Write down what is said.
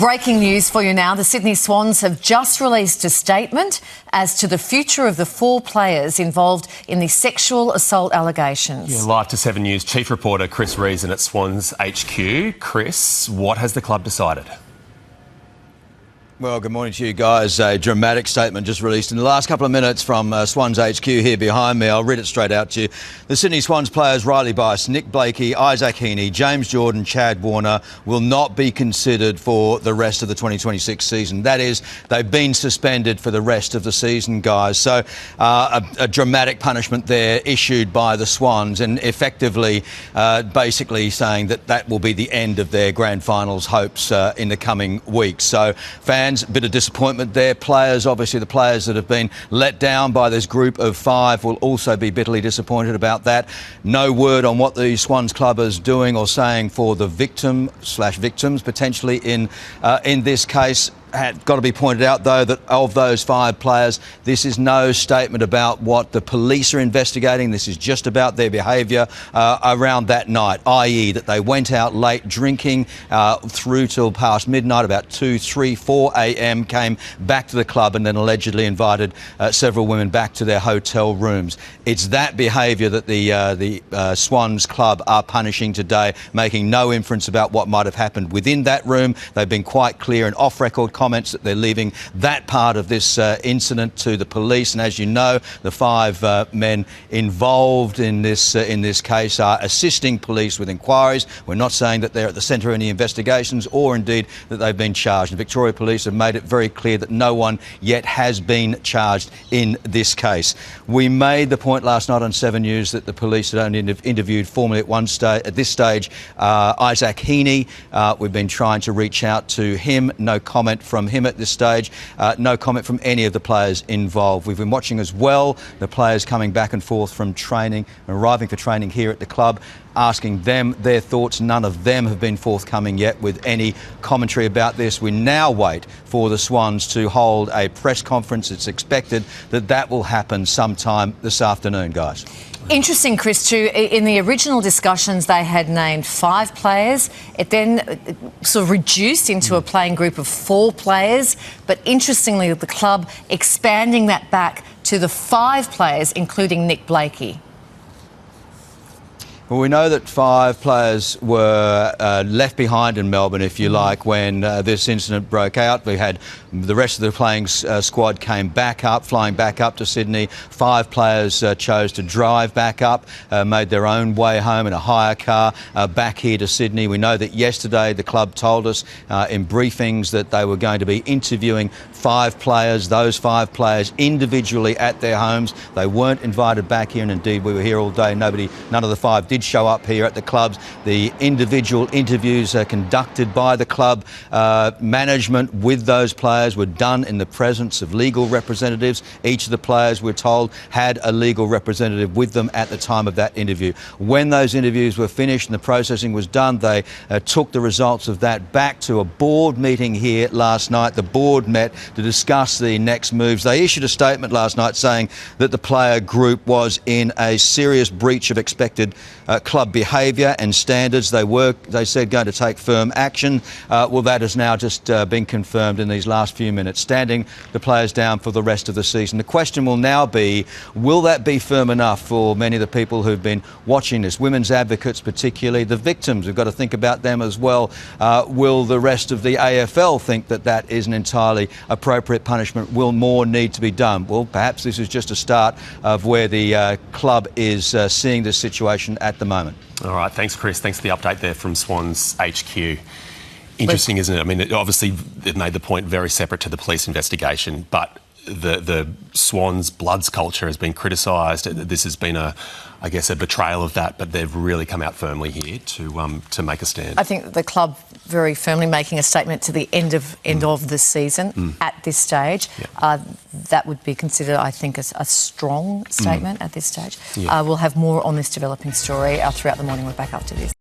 Breaking news for you now. The Sydney Swans have just released a statement as to the future of the 4 players involved in the sexual assault allegations. Yeah, live to 7 News chief reporter Chris Reason at Swans HQ. Chris, what has the club decided? Well, good morning to you guys. A dramatic statement just released in the last couple of minutes from Swans HQ here behind me. I'll read it straight out to you. The Sydney Swans players Riley Bice, Nick Blakey, Isaac Heaney, James Jordan, Chad Warner will not be considered for the rest of the 2026 season. That is, they've been suspended for the rest of the season, guys. So a dramatic punishment there issued by the Swans, and effectively basically saying that that will be the end of their grand finals hopes in the coming weeks. So fans, a bit of disappointment there. Players, obviously the players that have been let down by this group of 5 will also be bitterly disappointed about that. No word on what the Swans club is doing or saying for the victims potentially in this case. Had got to be pointed out, though, that of those 5 players, this is no statement about what the police are investigating. This is just about their behaviour around that night, i.e. that they went out late drinking through till past midnight, about 2, 3, 4 a.m, came back to the club and then allegedly invited several women back to their hotel rooms. It's that behaviour that the Swans club are punishing today, making no inference about what might have happened within that room. They've been quite clear and off-record comments that they're leaving that part of this incident to the police. And as you know, the 5 men involved in this case are assisting police with inquiries. We're not saying that they're at the centre of any investigations or indeed that they've been charged. And Victoria Police have made it very clear that no one yet has been charged in this case. We made the point last night on 7 News that the police had only interviewed formally at this stage Isaac Heaney. We've been trying to reach out to him. No comment from him at this stage. No comment from any of the players involved. We've been watching as well the players coming back and forth from training and arriving for training here at the club, asking them their thoughts. None of them have been forthcoming yet with any commentary about this. We now wait for the Swans to hold a press conference. It's expected that that will happen sometime this afternoon, guys. Interesting, Chris, too. In the original discussions, they had named 5 players. It then sort of reduced into a playing group of 4 players. But interestingly, the club expanding that back to the 5 players, including Nick Blakey. Well, we know that 5 players were left behind in Melbourne, if you like, when this incident broke out. We had the rest of the playing squad came back up, flying back up to Sydney. 5 players chose to drive back up, made their own way home in a hire car back here to Sydney. We know that yesterday the club told us in briefings that they were going to be interviewing 5 players, those 5 players individually at their homes. They weren't invited back here, and indeed we were here all day. None of the 5 did show up here at the clubs. The individual interviews conducted by the club management with those players were done in the presence of legal representatives. Each of the players, we're told, had a legal representative with them at the time of that interview. When those interviews were finished and the processing was done, they took the results of that back to a board meeting here last night. The board met to discuss the next moves. They issued a statement last night saying that the player group was in a serious breach of expected club behaviour and standards. They said, going to take firm action. Well, that has now just been confirmed in these last few minutes, standing the players down for the rest of the season. The question will now be, will that be firm enough for many of the people who've been watching this, women's advocates particularly, the victims? We've got to think about them as well. Will the rest of the AFL think that that is an entirely appropriate punishment? Will more need to be done? Well, perhaps this is just a start of where the club is seeing this situation at the moment. All right, thanks, Chris. Thanks for the update there from Swans HQ. Interesting, isn't it? I mean, obviously, it made the point very separate to the police investigation, but the Swans Bloods culture has been criticised. This has been a betrayal of that, but they've really come out firmly here to make a stand. I think the club very firmly making a statement to the end of the season at this stage. Yeah. That would be considered, I think, a strong statement at this stage. Yeah. We'll have more on this developing story throughout the morning. We're back up to this.